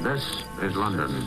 This is London.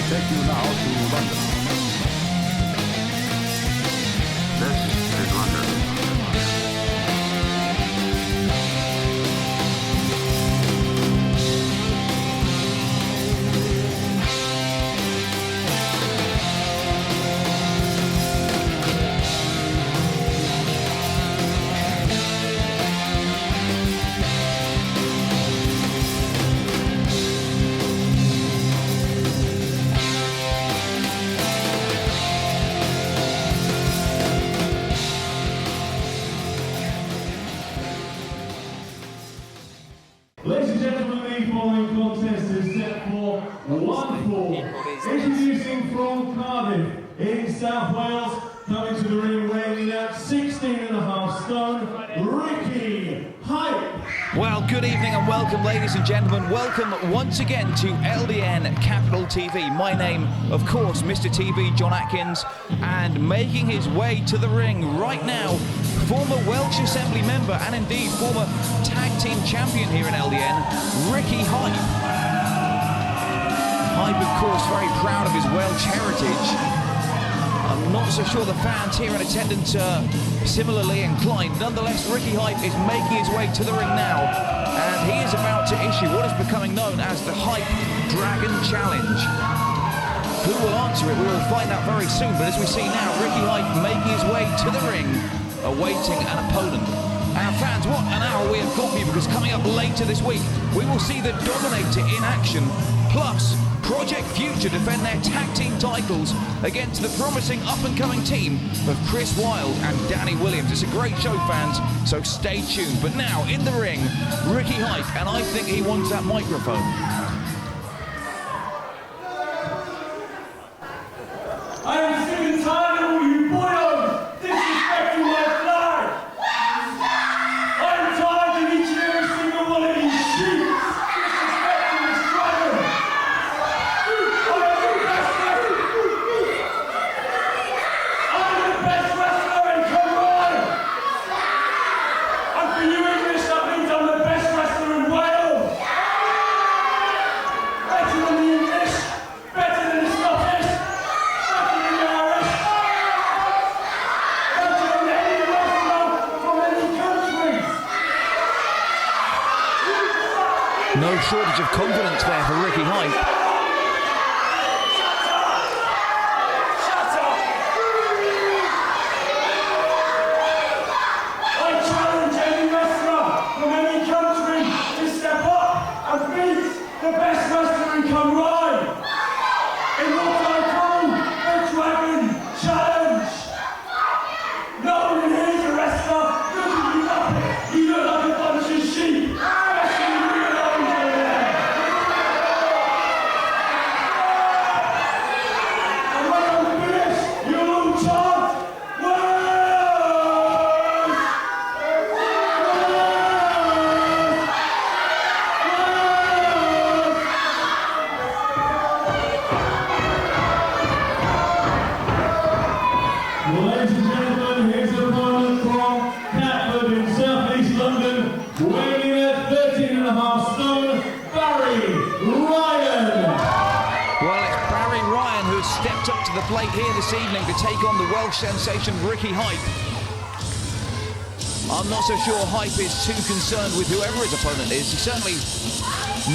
Take you now to London. This is London. Ladies and gentlemen, the following contest is set for 1-4. Introducing from Cardiff in South Wales, coming to the ring weighing in at 16.5 stone, Ricky Hype. Well, good evening and welcome, ladies and gentlemen. Welcome once again to LDN Capital TV. My name, of course, Mr. TV, John Atkins, and making his way to the ring right now, former Welsh Assembly member and indeed former tag team champion here in LDN, Ricky Hype. Hype, of course, very proud of his Welsh heritage. I'm not so sure the fans here in attendance are similarly inclined. Nonetheless, Ricky Hype is making his way to the ring now, and he is about to issue what is becoming known as the Hype Dragon Challenge. Who will answer it? We will find out very soon, but as we see now, Ricky Hype making his way to the ring, awaiting an opponent. Our fans, what an hour we have got for you, because coming up later this week, we will see the Dominator in action, plus Project Future defend their tag team titles against the promising up-and-coming team of Chris Wyld and Danny Williams. It's a great show, fans, so stay tuned. But now, in the ring, Ricky Hype, and I think he wants that microphone. I am sick and tired of all you boyos disrespecting my flag. I am tired of each and every single one of these sheep disrespecting this dragon. I'm the best wrestler in Cymru. And for you English, that means I'm the best wrestler in Wales. Better than the English, better than the Scottish. No shortage of confidence there for Ricky Hype. I challenge any wrestler from any country to step up and beat the best wrestler in Cymru in what I call the Dragon Challenge. No one in here is a wrestler. Look at you up. You look like a bunch of sheep. Wrestling real over there. And when I'm finished, you'll all chant, "Words! Ladies and gentlemen, here's an opponent from Catford in southeast London, weighing in at 13.5 stone, Barry Ryan. Well, it's Barry Ryan who has stepped up to the plate here this evening to take on the Welsh sensation Ricky Hype. I'm not so sure Hype is too concerned with whoever his opponent is. There's certainly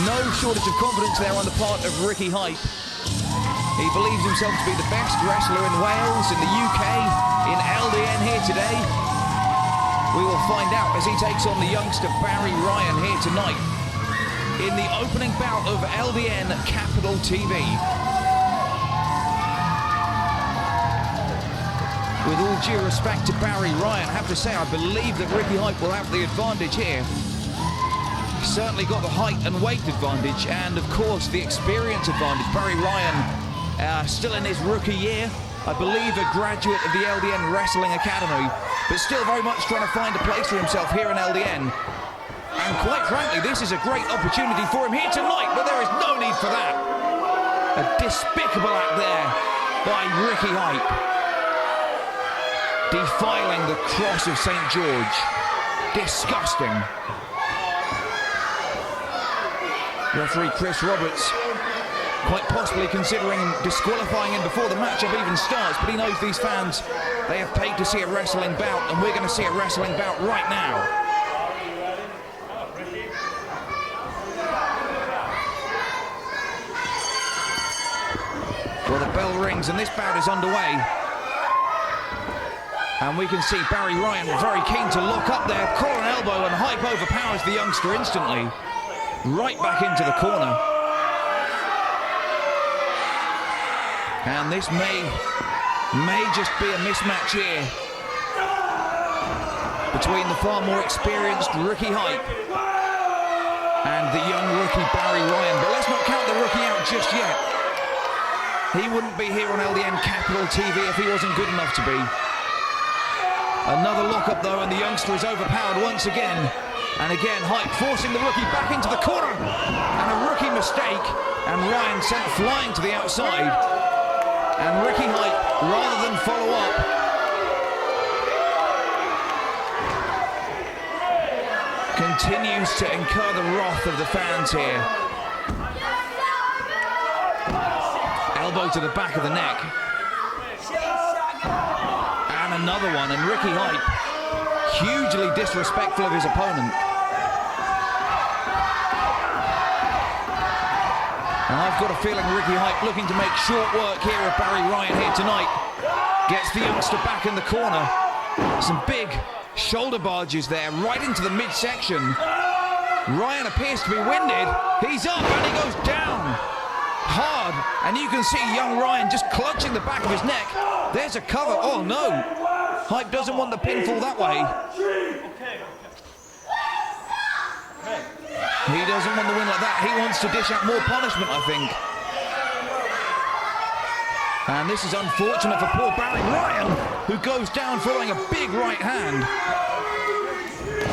no shortage of confidence there on the part of Ricky Hype. He believes himself to be the best wrestler in Wales, in the UK, in LDN here today. We will find out as he takes on the youngster Barry Ryan here tonight in the opening bout of LDN Capital TV. With all due respect to Barry Ryan, I have to say I believe that Ricky Hype will have the advantage here. He's certainly got the height and weight advantage, and of course the experience advantage. Barry Ryan, still in his rookie year, I believe a graduate of the LDN Wrestling Academy, but still very much trying to find a place for himself here in LDN. And quite frankly, this is a great opportunity for him here tonight, but there is no need for that. A despicable act there by Ricky Hype. Defiling the cross of St. George. Disgusting. Referee Chris Roberts quite possibly considering disqualifying him before the matchup even starts, but he knows these fans, they have paid to see a wrestling bout, and we're going to see a wrestling bout right now. Well, the bell rings and this bout is underway. And we can see Barry Ryan very keen to lock up there, collar and elbow, and Hype overpowers the youngster instantly. Right back into the corner. And this may just be a mismatch here between the far more experienced Ricky Hype and the young rookie Barry Ryan. But let's not count the rookie out just yet. He wouldn't be here on LDN Capital TV if he wasn't good enough to be. Another lock-up though, and the youngster is overpowered once again. And again, Hype forcing the rookie back into the corner. And a rookie mistake, and Ryan sent flying to the outside. And Ricky Hype, rather than follow up, continues to incur the wrath of the fans here. Elbow to the back of the neck. Another one, and Ricky Hype hugely disrespectful of his opponent. And I've got a feeling Ricky Hype looking to make short work here of Barry Ryan here tonight. Gets the youngster back in the corner. Some big shoulder barges there right into the midsection. Ryan appears to be winded. He's up and he goes down hard, and you can see young Ryan just clutching the back of his neck. There's a cover. Oh no, Hype doesn't want the pinfall that way. He doesn't want the win like that. He wants to dish out more punishment, I think. And this is unfortunate for poor Barry Ryan, who goes down following a big right hand.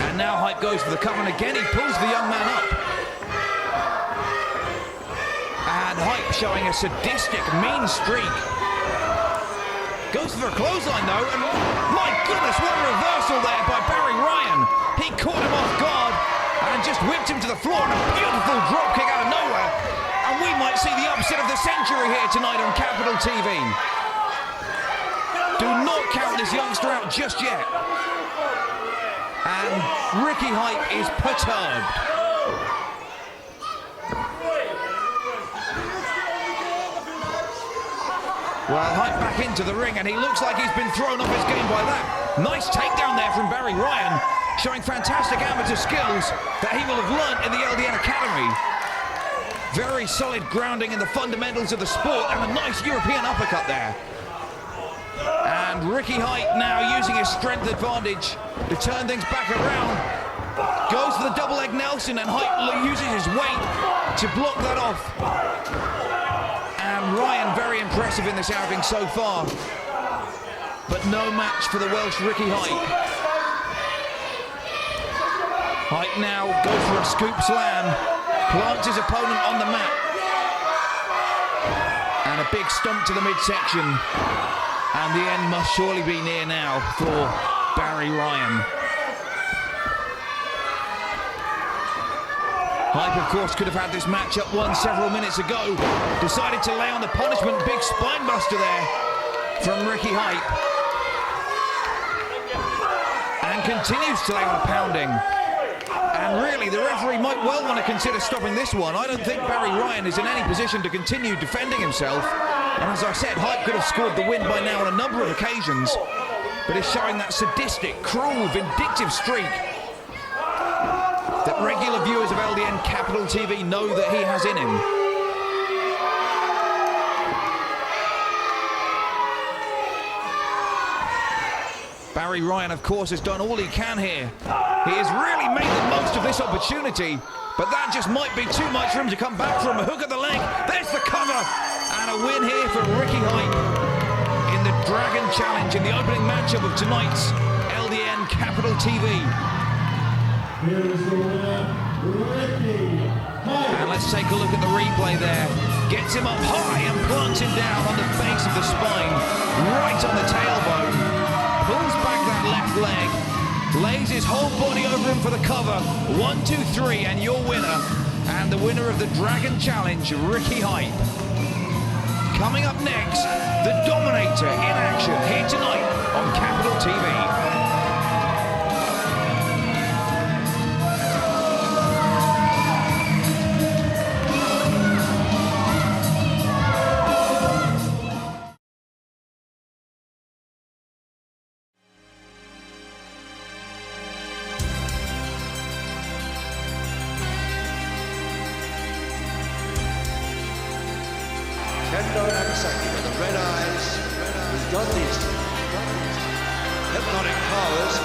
And now Hype goes for the cover, and again he pulls the young man up. And Hype showing a sadistic, mean streak. Goes for a clothesline though, and my goodness, what a reversal there by Barry Ryan. He caught him off guard and just whipped him to the floor, and a beautiful drop kick out of nowhere. And we might see the upset of the century here tonight on Capital TV. Do not count this youngster out just yet. And Ricky Hype is perturbed. Well, Hype back into the ring, and he looks like he's been thrown off his game by that. Nice takedown there from Barry Ryan, showing fantastic amateur skills that he will have learnt in the LDN Academy. Very solid grounding in the fundamentals of the sport, and a nice European uppercut there. And Ricky Hype now using his strength advantage to turn things back around. Goes for the double leg Nelson, and Hype uses his weight to block that off. And Ryan very impressive in this outing so far, but no match for the Welsh Ricky Hype. Hype now goes for a scoop slam, plants his opponent on the mat, and a big stomp to the midsection. And the end must surely be near now for Barry Ryan. Hype, of course, could have had this matchup won several minutes ago. Decided to lay on the punishment. Big spine buster there from Ricky Hype. And and continues to lay on a pounding. And really, the referee might well want to consider stopping this one. I don't think Barry Ryan is in any position to continue defending himself. And as I said, Hype could have scored the win by now on a number of occasions, but is showing that sadistic, cruel, vindictive streak that regular viewers of LDN Capital TV know that he has in him. Barry Ryan, of course, has done all he can here. He has really made the most of this opportunity, but that just might be too much for him to come back from. A hook at the leg, there's the cover, and a win here for Ricky Hype in the Dragon Challenge in the opening matchup of tonight's LDN Capital TV. Here is the winner, Ricky Hype. And let's take a look at the replay there. Gets him up high and plants him down on the base of the spine, right on the tailbone. Pulls back that left leg, lays his whole body over him for the cover. 1, 2, 3, and your winner, and the winner of the Dragon Challenge, Ricky Hype. Coming up next, the Dominator in action here tonight on Capital TV. With the red eyes, he's got these hypnotic powers.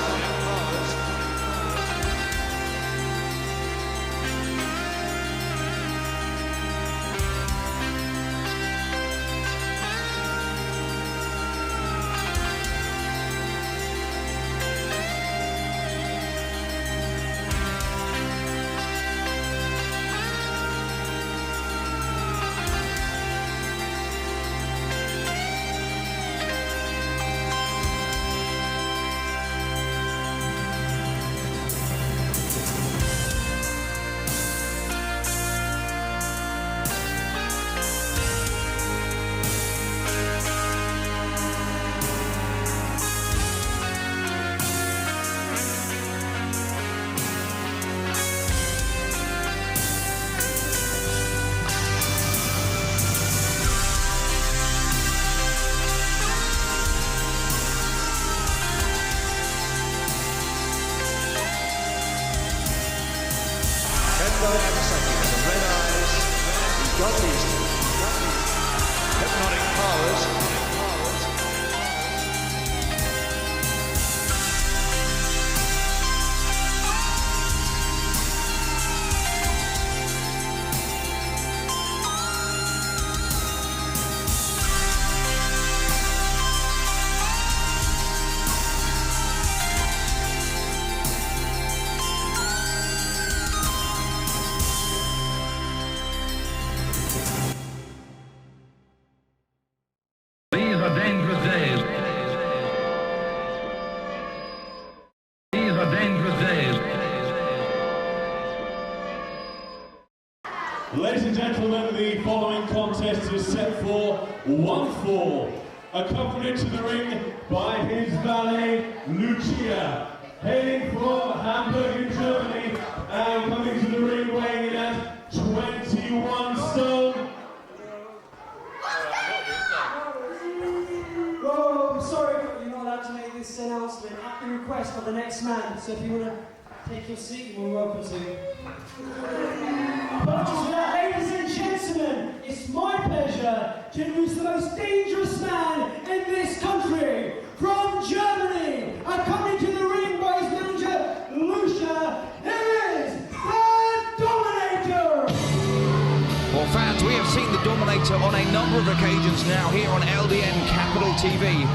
The red eyes, he's got these hypnotic powers. These are dangerous days. These are dangerous days. Ladies and gentlemen, the following contest is set for one fall, accompanied to the ring by his valet, LUCIA, hailing from Hamburg in Germany, and coming to the ring weighing in at 21 stone. Oh, I'm sorry, but you're not allowed to make this announcement at the request of the next man. So if you want to take your seat, you're welcome to. Apologies for that, ladies and gentlemen. It's my pleasure to introduce the most dangerous man in this country. From Germany, accompanied to the ring by his manager, LUCIA, here is the Dominator! Well, fans, we have seen the Dominator on a number of occasions now here on LDN Capital TV.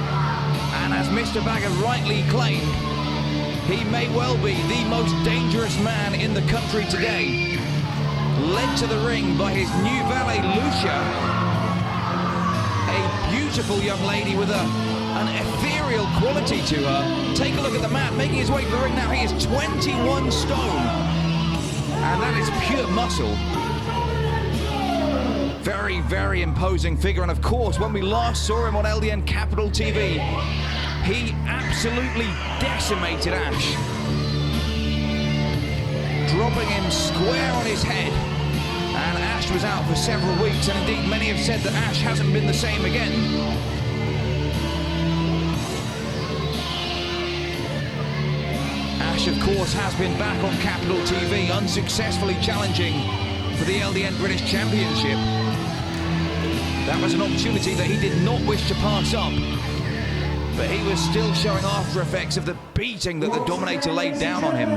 And as Mr. Bagger rightly claimed, he may well be the most dangerous man in the country today. Led to the ring by his new valet, LUCIA, a beautiful young lady with an ethereal quality to her. Take a look at the man making his way to the ring now. He is 21 stone, and that is pure muscle. Very, very imposing figure, and of course, when we last saw him on LDN Capital TV, He absolutely decimated Ash, dropping him square on his head. And Ash was out for several weeks, and indeed many have said that Ash hasn't been the same again. Ash, of course, has been back on Capital TV, unsuccessfully challenging for the LDN British Championship. That was an opportunity that he did not wish to pass up, but he was still showing after effects of the beating that the Dominator laid down on him.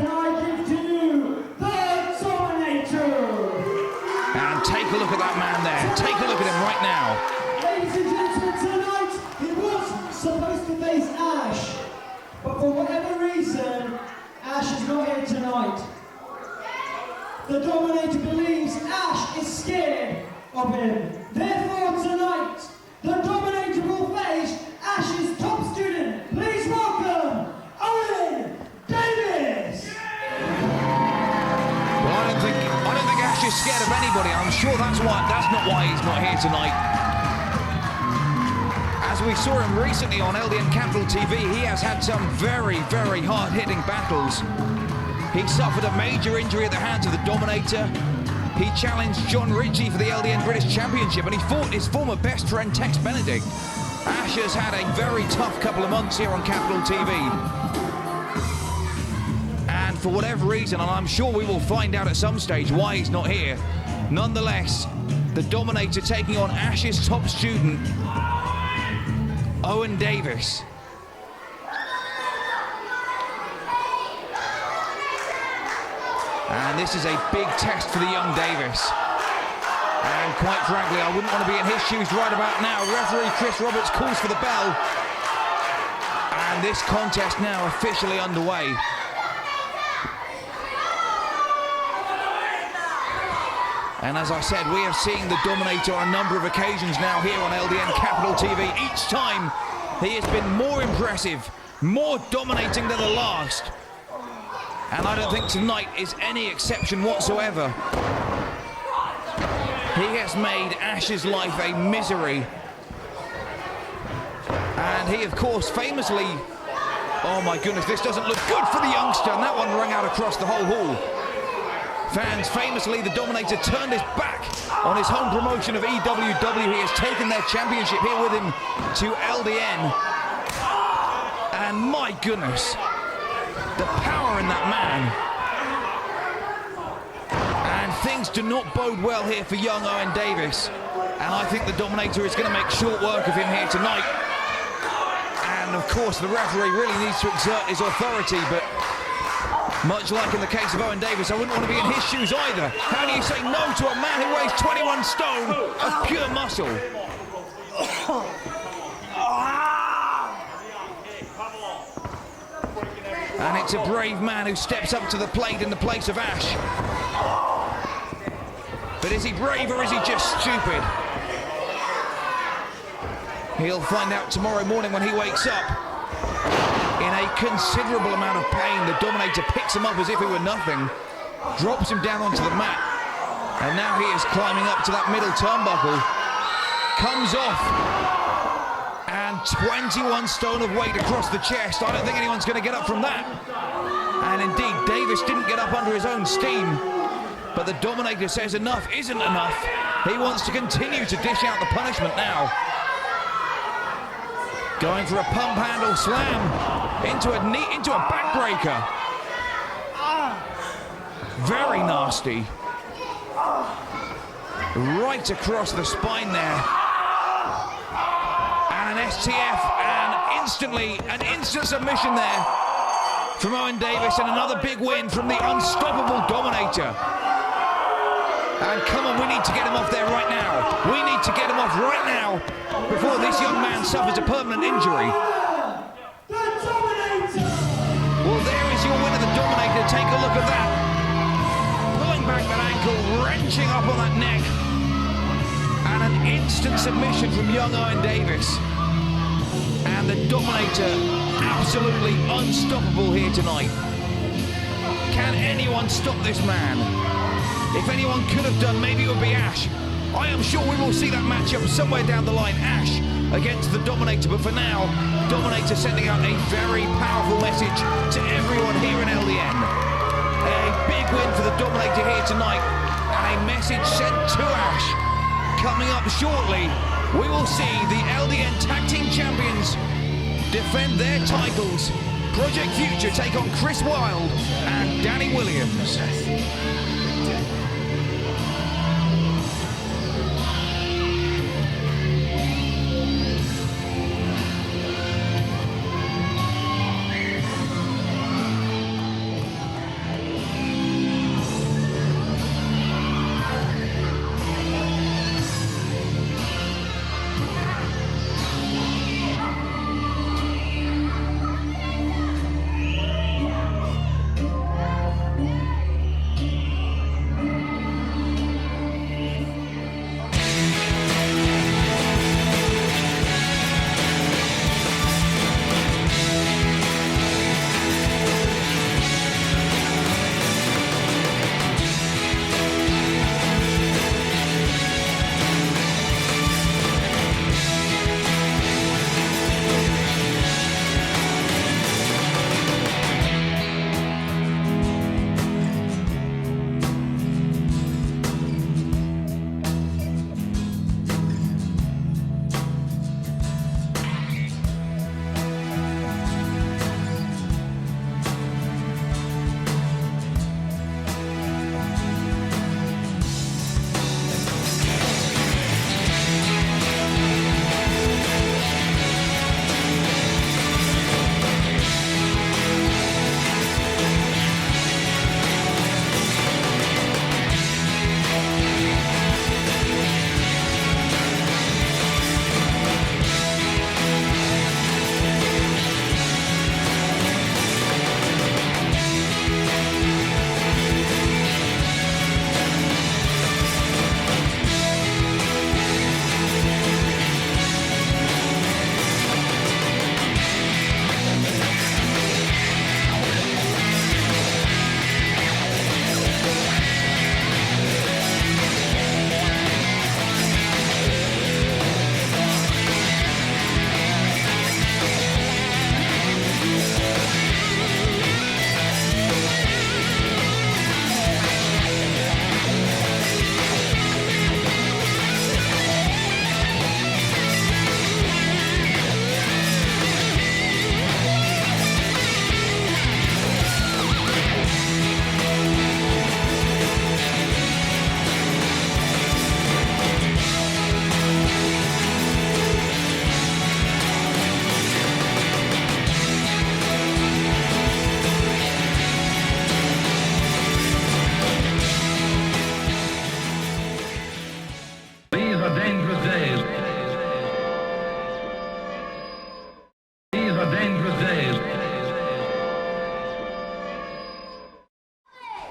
And take a look at that man there. Take a look at him right now. Ladies and gentlemen, tonight he was supposed to face Ash, but for whatever reason, Ash is not here tonight. The Dominator believes Ash is scared of him. Therefore, tonight, the Dominator will face Ash's top student. Please welcome Owen Davis. Well, I don't think Ash is scared of anybody. I'm sure that's not why he's not here tonight. As we saw him recently on LDN Capital TV, he has had some very, very hard-hitting battles. He suffered a major injury at the hands of the Dominator. He challenged John Ritchie for the LDN British Championship, and he fought his former best friend Tex Benedict. Ash has had a very tough couple of months here on Capital TV. And for whatever reason, and I'm sure we will find out at some stage why he's not here, nonetheless, the Dominator taking on Ash's top student, Owen Davis. And this is a big test for the young Davis. And quite frankly, I wouldn't want to be in his shoes right about now. Referee Chris Roberts calls for the bell. And this contest now officially underway. And as I said, we have seen the Dominator on a number of occasions now here on LDN Capital TV. Each time he has been more impressive, more dominating than the last. And I don't think tonight is any exception whatsoever. He has made Ash's life a misery. And he, of course, famously... Oh my goodness, this doesn't look good for the youngster. And that one rang out across the whole hall. Fans, famously, the Dominator turned his back on his home promotion of EWW. He has taken their championship here with him to LDN. And my goodness, the power in that man. And things do not bode well here for young Owen Davis. And I think the Dominator is going to make short work of him here tonight. And of course, the referee really needs to exert his authority, but much like in the case of Owen Davis, I wouldn't want to be in his shoes either. How do you say no to a man who weighs 21 stone of pure muscle? And it's a brave man who steps up to the plate in the place of Ash. But is he brave or is he just stupid? He'll find out tomorrow morning when he wakes up. In a considerable amount of pain, the Dominator picks him up as if he were nothing, drops him down onto the mat, and now he is climbing up to that middle turnbuckle, comes off, and 21 stone of weight across the chest. I don't think anyone's going to get up from that. And indeed, Davis didn't get up under his own steam, but the Dominator says enough isn't enough. He wants to continue to dish out the punishment now. Going for a pump handle slam into a backbreaker. Very nasty. Right across the spine there. And an STF, and instantly, an instant submission there from Owen Davis, and another big win from the unstoppable Dominator. And come on, we need to get him off there right now. We need to get him off right now before this young man suffers a permanent injury. Well, there is your winner, the Dominator. Take a look at that. Pulling back that ankle, wrenching up on that neck. And an instant submission from young Owen Davis. And the Dominator absolutely unstoppable here tonight. Can anyone stop this man? If anyone could have done, maybe it would be Ash. I am sure we will see that matchup somewhere down the line. Ash against the Dominator, but for now, Dominator sending out a very powerful message to everyone here in LDN. A big win for the Dominator here tonight, and a message sent to Ash. Coming up shortly, we will see the LDN Tag Team Champions defend their titles. Project Future take on Chris Wyld and Danny Williams.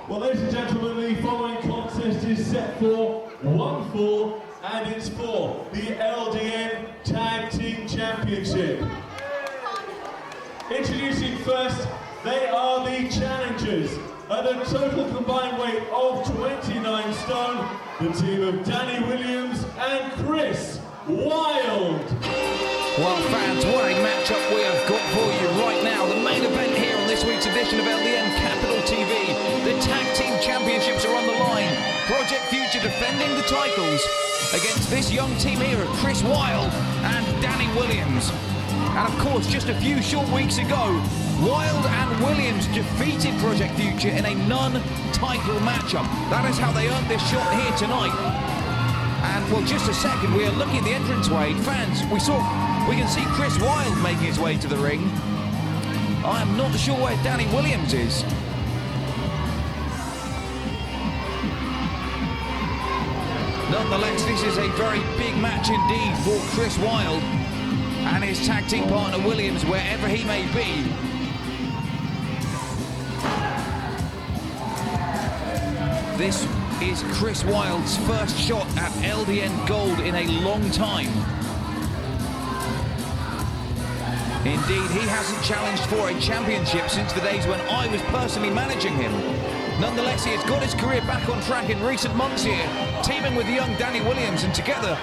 Well, ladies and gentlemen, the following contest is set for one fall, and it's for the LDN Tag Team Championship. Introducing first, they are the challengers. At a total combined weight of 29 stone, the team of Danny Williams and Chris Wyld. Well, fans, what a matchup we have got for you right now. The main event here on this week's edition of LDN Capital TV. The Tag Team Championships are on the line. Project Future defending the titles against this young team here of Chris Wyld and Danny Williams. And of course, just a few short weeks ago, Wyld and Williams defeated Project Future in a non-title matchup. That is how they earned this shot here tonight. And well, just a second, we are looking at the entranceway. Fans, we can see Chris Wyld making his way to the ring. I am not sure where Danny Williams is. Nonetheless, this is a very big match indeed for Chris Wyld and his tag team partner Williams, wherever he may be. This is Chris Wyld's first shot at LDN Gold in a long time. Indeed, he hasn't challenged for a championship since the days when I was personally managing him. Nonetheless, he has got his career back on track in recent months here, teaming with the young Danny Williams, and together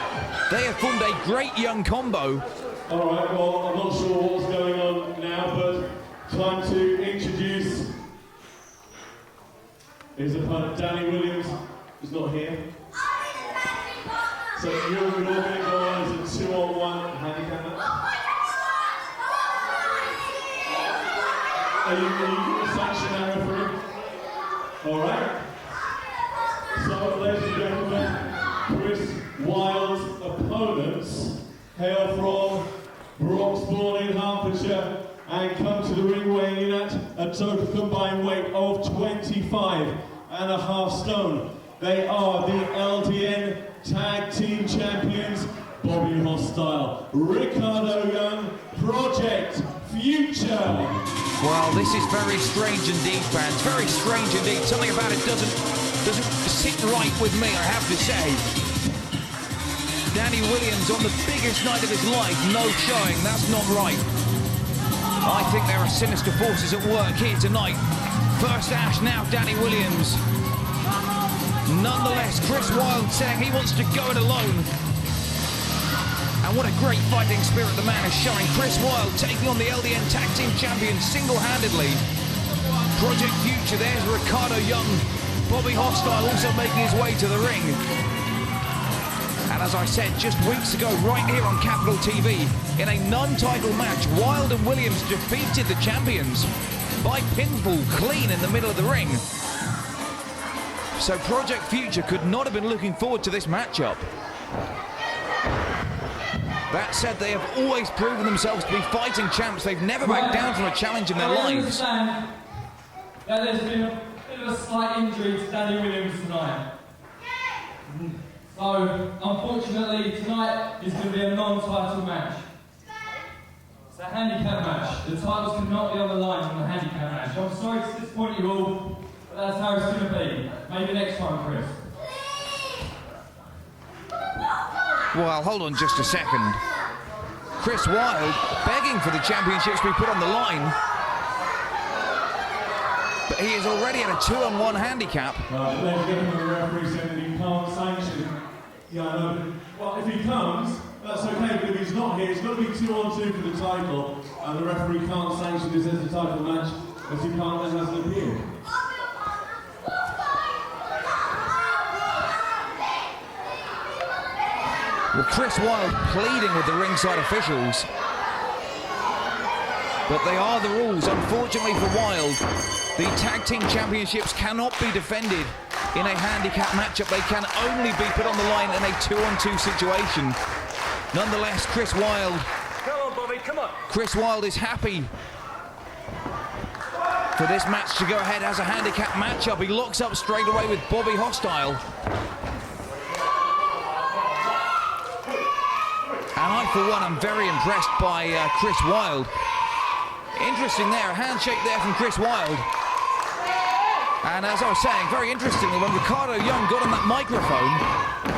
they have formed a great young combo. All right, well, I'm not sure what's going going on now, but time to introduce his opponent, Danny Williams, who's not here. So you're all going to go on as a 2-on-1 handicap match. Are you sanctioned referee? All right. So, ladies and gentlemen, Chris Wyld's opponents hail from Broxbourne in Hertfordshire and come to the ring weighing in at a total combined weight of 25.5 stone. They are the LDN Tag Team Champions, Bobby Hostile, Ricardo Young, Project Future. Well, this is very strange indeed, fans. Very strange indeed. Something about it doesn't sit right with me, I have to say. Danny Williams on the biggest night of his life, no showing. That's not right. I think there are sinister forces at work here tonight. First Ash, now Danny Williams. Nonetheless, Chris Wyld saying he wants to go it alone. And what a great fighting spirit the man is showing. Chris Wyld taking on the LDN Tag Team Champions single-handedly. Project Future, there's Ricardo Young. Bobby Hostile also making his way to the ring. And as I said just weeks ago, right here on Capital TV, in a non-title match, Wyld and Williams defeated the champions by pinfall clean in the middle of the ring. So Project Future could not have been looking forward to this matchup. That said, they have always proven themselves to be fighting champs. They've never backed down from a challenge in their lives. I understand that there's been a bit of a slight injury to Danny Williams tonight. So, unfortunately, tonight is going to be a non-title match. It's a handicap match. The titles cannot be on the line from the handicap match. I'm sorry to disappoint you all, but that's how it's going to be. Maybe next time, Chris. Well, hold on just a second. Chris Wyld begging for the championships to be put on the line. But he is already at a 2-on-1 handicap. Ladies and gentlemen, the referee said that he can't sanction. Yeah, I know. Well, if he comes, that's okay, but if he's not here, it's got to be 2-on-2 for the title. And the referee can't sanction this as a title match, as he can't then has an appeal. Well, Chris Wyld pleading with the ringside officials. But they are the rules. Unfortunately for Wyld, the Tag Team Championships cannot be defended in a handicap matchup. They can only be put on the line in a 2-on-2 situation. Nonetheless, Chris Wyld... Come on, Bobby, come on. Chris Wyld is happy for this match to go ahead as a handicap matchup. He locks up straight away with Bobby Hostile. And I, for one, am very impressed by Chris Wyld. Interesting there, a handshake there from Chris Wyld. And as I was saying, very interestingly, when Ricardo Young got on that microphone,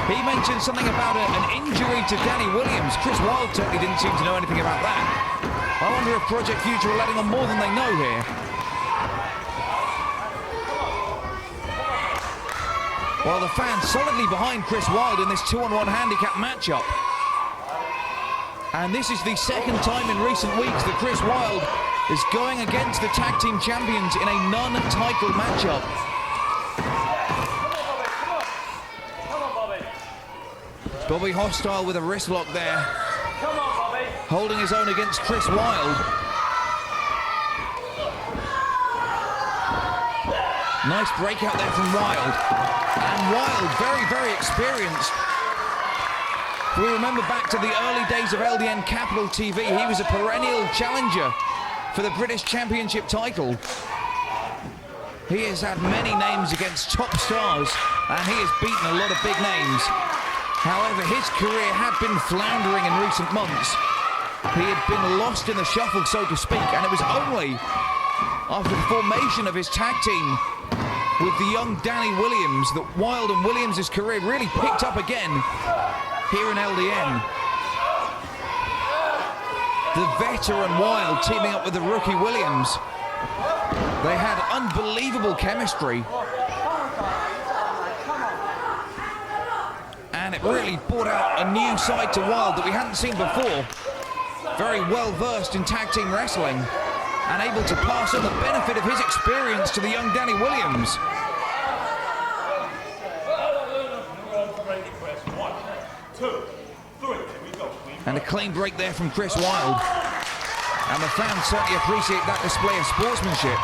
he mentioned something about an injury to Danny Williams. Chris Wyld certainly didn't seem to know anything about that. I wonder if Project Future are letting on more than they know here. While the fans solidly behind Chris Wyld in this 2-on-1 handicap matchup. And this is the second time in recent weeks that Chris Wyld is going against the Tag Team Champions in a non-title matchup. Come on, Bobby. Bobby Hostile with a wrist lock there. Come on, Bobby. Holding his own against Chris Wyld. Nice breakout there from Wyld. And Wyld, very, very experienced. We remember back to the early days of LDN Capital TV. He was a perennial challenger for the British Championship title. He has had many names against top stars, and he has beaten a lot of big names. However, his career had been floundering in recent months. He had been lost in the shuffle, so to speak, and it was only after the formation of his tag team with the young Danny Williams that Wyld and Williams' career really picked up again here in LDN. The veteran Wyld teaming up with the rookie Williams. They had unbelievable chemistry. And it really brought out a new side to Wyld that we hadn't seen before. very well versed in tag team wrestling and able to pass on the benefit of his experience to the young Danny Williams. And a clean break there from Chris Wyld. And the fans certainly appreciate that display of sportsmanship.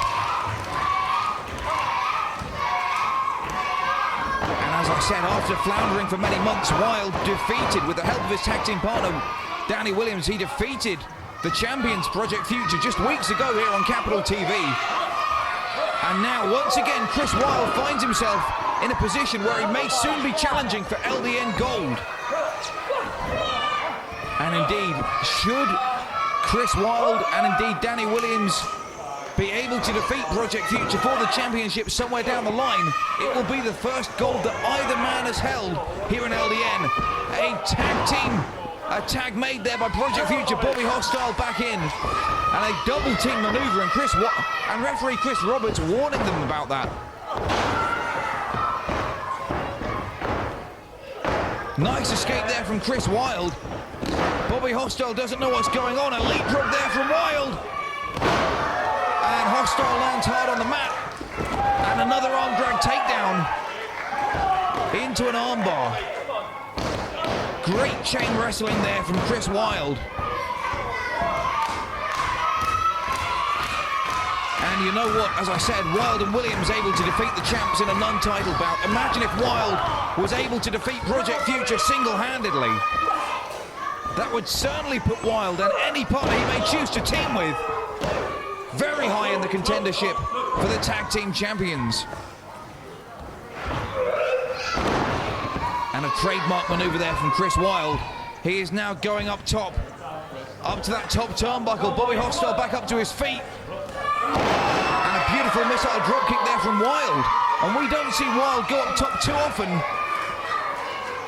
And as I said, after floundering for many months, Wyld defeated, with the help of his tag team partner, Danny Williams, he defeated the champions, Project Future, just weeks ago here on Capital TV. And now, once again, Chris Wyld finds himself in a position where he may soon be challenging for LDN Gold. And indeed, should Chris Wyld and indeed Danny Williams be able to defeat Project Future for the championship somewhere down the line, it will be the first gold that either man has held here in LDN. A tag made there by Project Future, Bobby Hostile back in, and a double team maneuver, and referee Chris Roberts warning them about that. Nice escape there from Chris Wyld. Bobby Hostile doesn't know what's going on. A leap drop there from Wyld. And Hostile lands hard on the mat. And another arm drag takedown into an armbar. Great chain wrestling there from Chris Wyld. And you know what, as I said, Wyld and Williams able to defeat the champs in a non-title bout. Imagine if Wyld was able to defeat Project Future single-handedly. That would certainly put Wyld and any partner he may choose to team with very high in the contendership for the tag team champions. And a trademark maneuver there from Chris Wyld. He is now going up top, up to that top turnbuckle. Bobby Hostile back up to his feet. And a beautiful missile dropkick there from Wyld. And we don't see Wyld go up top too often,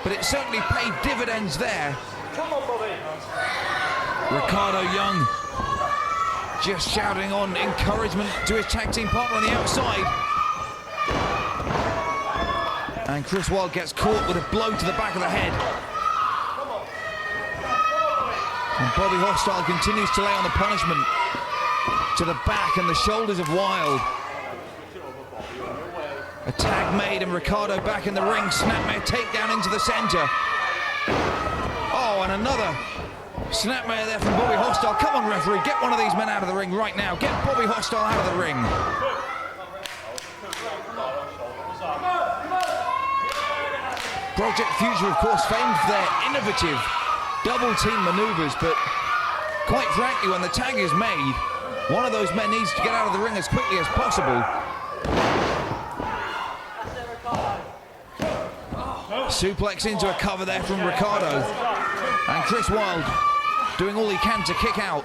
but it certainly paid dividends there. Come on, Bobby. Ricardo Young just shouting on encouragement to his tag team partner on the outside. And Chris Wyld gets caught with a blow to the back of the head. And Bobby Hostile continues to lay on the punishment to the back and the shoulders of Wyld. A tag made and Ricardo back in the ring. Snapmare takedown into the center. Oh, and another snapmare there from Bobby Hostile. Come on, referee, get one of these men out of the ring right now. Get Bobby Hostile out of the ring. Project Future, of course, famed for their innovative double team maneuvers, but quite frankly, when the tag is made, one of those men needs to get out of the ring as quickly as possible. Suplex into a cover there from Ricardo. And Chris Wyld doing all he can to kick out.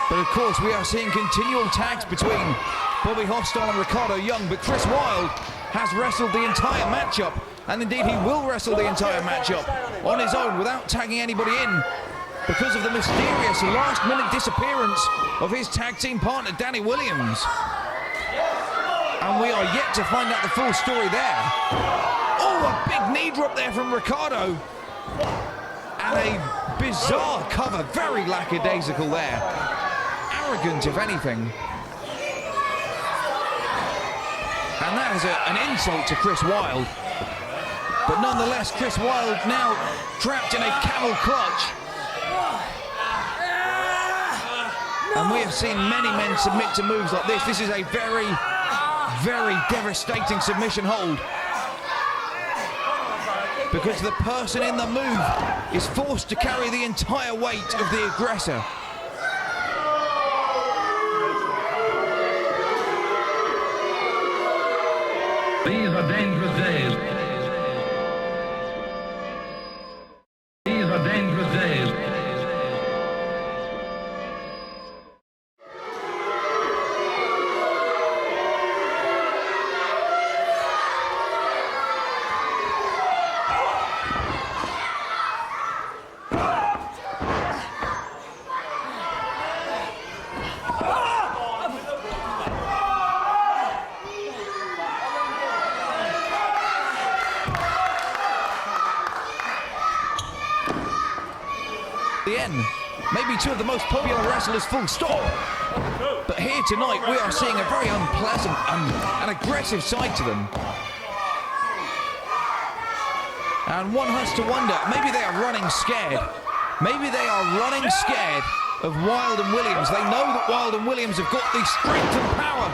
But of course, we are seeing continual tags between Bobby Hostile and Ricardo Young, but Chris Wyld has wrestled the entire matchup, and indeed he will wrestle the entire matchup on his own without tagging anybody in, because of the mysterious last-minute disappearance of his tag team partner, Danny Williams. And we are yet to find out the full story there. Oh, a big knee drop there from Ricardo. And a bizarre cover, very lackadaisical there. Arrogant, if anything. And that is an insult to Chris Wyld. But nonetheless, Chris Wyld now trapped in a camel clutch. And we have seen many men submit to moves like this. This is a very, very devastating submission hold, because the person in the move is forced to carry the entire weight of the aggressor. These are dangerous days. These are dangerous days. maybe two of the most popular wrestlers, full stop. But here tonight, we are seeing a very unpleasant and aggressive side to them. And one has to wonder, maybe they are running scared. Maybe they are running scared of Wyld and Williams. They know that Wyld and Williams have got the strength and power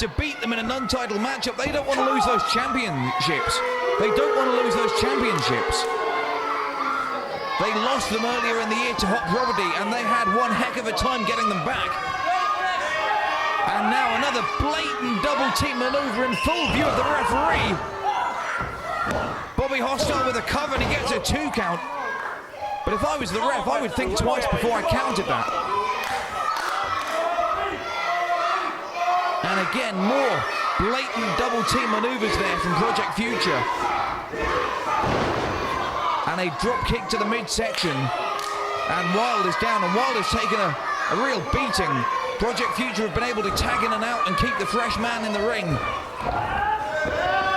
to beat them in an untitled matchup. They don't want to lose those championships. They don't want to lose those championships. They lost them earlier in the year to Hot Property, and they had one heck of a time getting them back. And now another blatant double team maneuver in full view of the referee. Bobby Hostile with a cover, and he gets a 2 count. But if I was the ref, I would think twice before I counted that. And again, more blatant double team maneuvers there from Project Future. And a drop kick to the midsection. And Wyld is down, and Wyld has taken a real beating. Project Future have been able to tag in and out and keep the fresh man in the ring.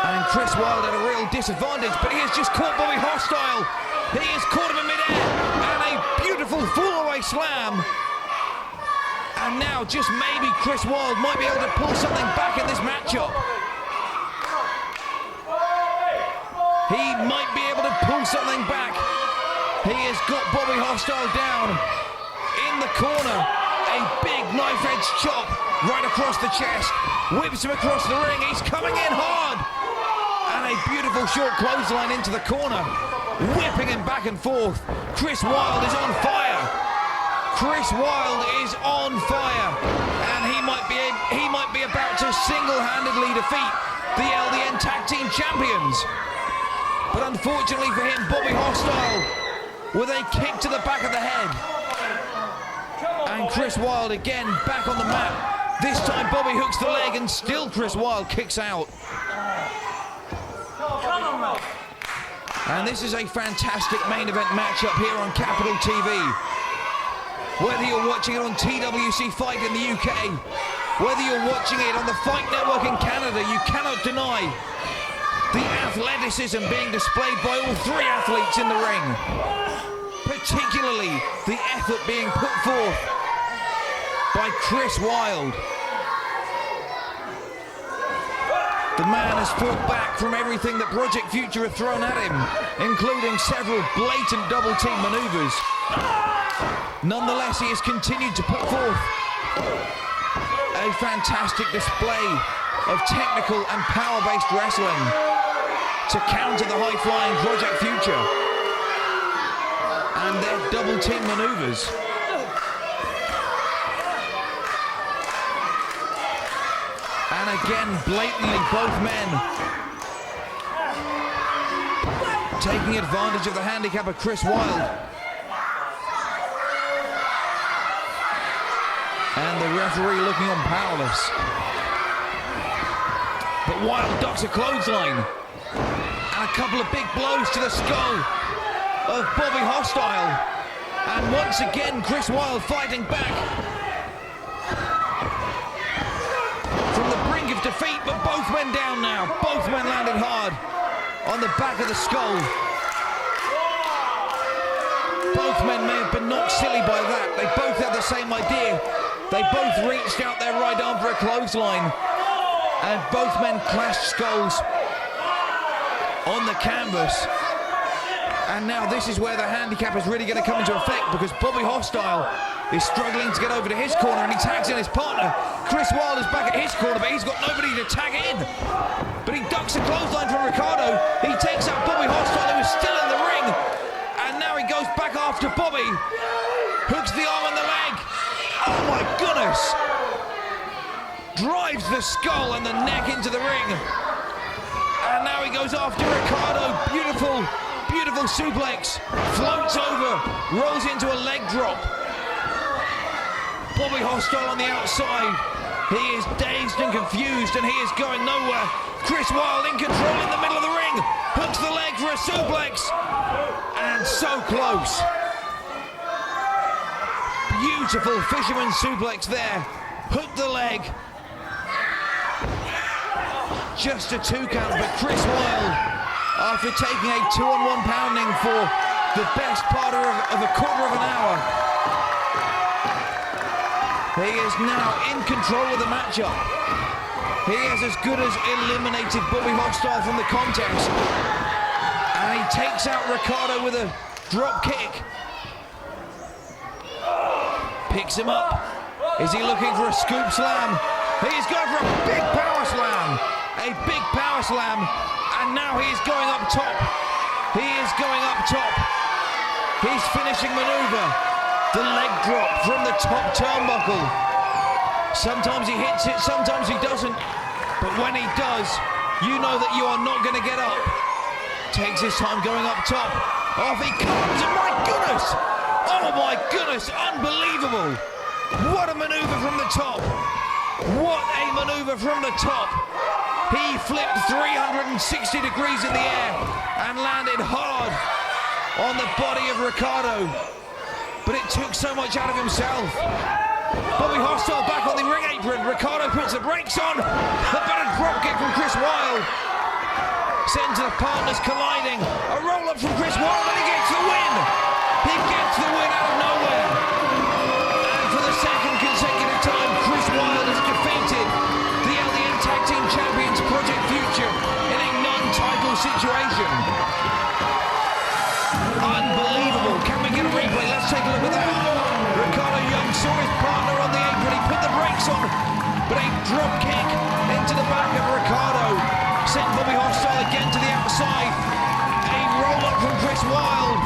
And Chris Wyld at a real disadvantage, but he has just caught Bobby Hostile. He has caught him in midair, and a beautiful fall-away slam. And now just maybe Chris Wyld might be able to pull something back in this matchup. He might be able to pull something back. He has got Bobby Hostile down in the corner. A big knife-edge chop right across the chest. Whips him across the ring. He's coming in hard. And a beautiful short clothesline into the corner. Whipping him back and forth. Chris Wyld is on fire. Chris Wyld is on fire. And he might be about to single-handedly defeat the LDN Tag Team Champions. But unfortunately for him, Bobby Hostile with a kick to the back of the head. And Chris Wyld again back on the mat. This time Bobby hooks the leg, and still Chris Wyld kicks out. And this is a fantastic main event matchup here on Capital TV. Whether you're watching it on TWC Fight in the UK, whether you're watching it on the Fight Network in Canada, you cannot deny the athleticism being displayed by all 3 athletes in the ring. Particularly the effort being put forth by Chris Wyld. The man has fought back from everything that Project Future have thrown at him, including several blatant double team maneuvers. Nonetheless, he has continued to put forth a fantastic display of technical and power-based wrestling to counter the high-flying Project Future and their double team maneuvers. And again, blatantly, both men taking advantage of the handicap of Chris Wyld. And the referee looking on powerless. But Wyld ducks a clothesline. And a couple of big blows to the skull of Bobby Hostile. And once again, Chris Wyld fighting back from the brink of defeat, but both men down now. Both men landed hard on the back of the skull. Both men may have been knocked silly by that. They both had the same idea. They both reached out their right arm for a clothesline, and both men clashed skulls on the canvas. And now this is where the handicap is really going to come into effect, because Bobby Hostile is struggling to get over to his corner, and he tags in his partner. Chris Wyld is back at his corner, but he's got nobody to tag in. But he ducks a clothesline from Ricardo. He takes out Bobby Hostile, who is still in the ring. And now he goes back after Bobby. Hooks the arm and the leg. Oh my goodness. Drives the skull and the neck into the ring. And now he goes after Ricardo. Beautiful, beautiful suplex. Floats over, rolls into a leg drop. Bobby Hostile on the outside. He is dazed and confused, and he is going nowhere. Chris Wyld in control in the middle of the ring. Hooks the leg for a suplex. And so close. Beautiful fisherman suplex there. Hooked the leg. Just a 2 count, but Chris Wyld, after taking a 2-on-1 pounding for the best part of a quarter of an hour, He is now in control of the matchup. He has as good as eliminated Bobby Hostile from the contest. And he takes out Ricardo with a drop kick. Picks him up. Is he looking for a scoop slam? He's going for a big power slam. A big power slam. And now he is going up top. He is going up top. His finishing maneuver. The leg drop from the top turnbuckle. Sometimes he hits it, sometimes he doesn't. But when he does, you know that you are not going to get up. Takes his time going up top. Off he comes, and my goodness! Oh my goodness, unbelievable! What a maneuver from the top! What a maneuver from the top! He flipped 360 degrees in the air and landed hard on the body of Ricardo. But it took so much out of himself. Bobby Hostile back on the ring apron. Ricardo puts the brakes on. The better drop kick from Chris Wyld. Sends the partners colliding. A roll up from Chris Wyld, and he gets the win. He gets the win out of nowhere. And for the second consecutive time, Chris Wyld has defeated the LDN Tag Team Champions Project Future in a non-title situation. Unbelievable. Can we get a replay? Let's take a look at that. Ricardo Young saw his partner on the apron. He put the brakes on, but a drop kick into the back of Ricardo sent Bobby Hostile again to the outside. A roll up from Chris Wyld.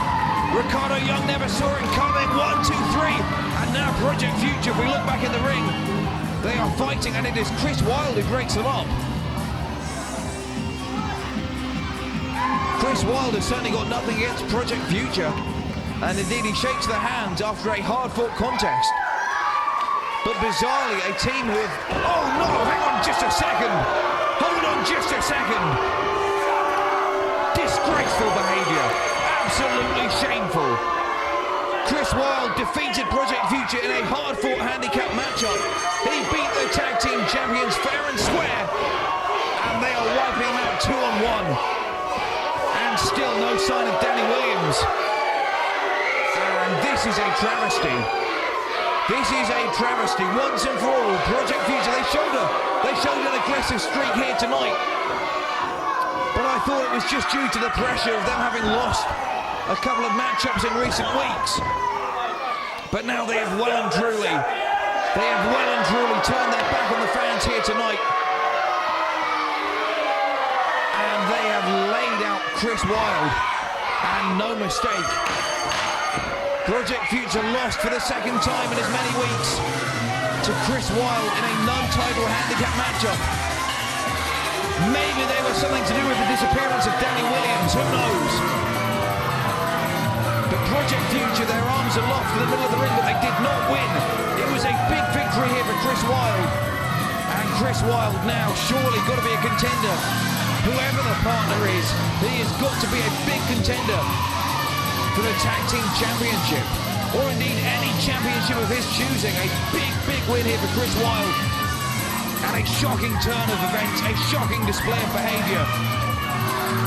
Ricardo Young never saw it coming. 1, 2, 3. And now Project Future, if we look back in the ring, they are fighting, and it is Chris Wyld who breaks them up. Chris Wyld has certainly got nothing against Project Future, and indeed he shakes their hands after a hard-fought contest. But bizarrely, a team who have... Oh no, hang on just a second! Hold on just a second! Disgraceful behaviour, absolutely shameful. Chris Wyld defeated Project Future in a hard-fought handicap matchup. He beat the tag team champions fair and square, and they are wiping them out 2-on-1. And still no sign of Danny Williams. And this is a travesty. This is a travesty. Once and for all, Project Future, they showed an aggressive streak here tonight. But I thought it was just due to the pressure of them having lost a couple of matchups in recent weeks. But now they have well and truly turned their back on the fans here tonight. And they have laid out Chris Wyld, and no mistake. Project Future lost for the second time in as many weeks to Chris Wyld in a non-title handicap matchup. Maybe there was something to do with the disappearance of Danny Williams, who knows? But Project Future, their arms aloft in the middle of the ring, but they did not win. It was a big victory here for Chris Wyld. And Chris Wyld now surely got to be a contender. Whoever the partner is, he has got to be a big contender for the Tag Team Championship, or indeed any championship of his choosing. A big win here for Chris Wyld, and a shocking turn of events, a shocking display of behaviour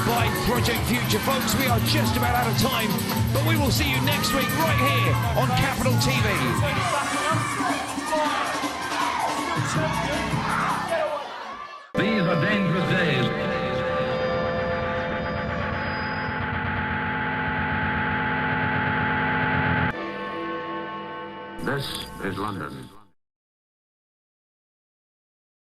by Project Future. Folks, we are just about out of time, but we will see you next week right here on Capital TV. These are dangerous days. This is London.